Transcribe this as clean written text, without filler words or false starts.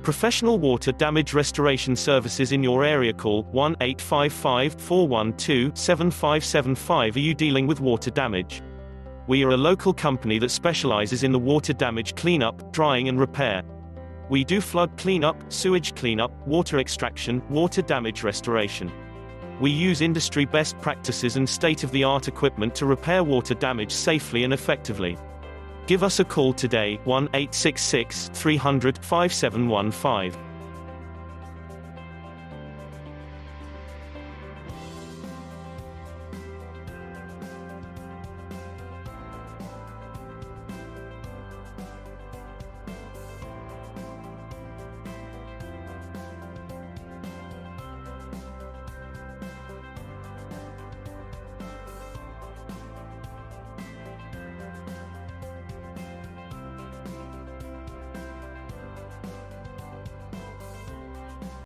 professional water damage restoration services in your area. Call 1-855-412-7575. Are you dealing with water damage? We are a local company that specializes in the water damage cleanup, drying and repair. We do flood cleanup, sewage cleanup, water extraction, water damage restoration. We use industry best practices and state-of-the-art equipment to repair water damage safely and effectively. Give us a call today, 1-866-300-5715.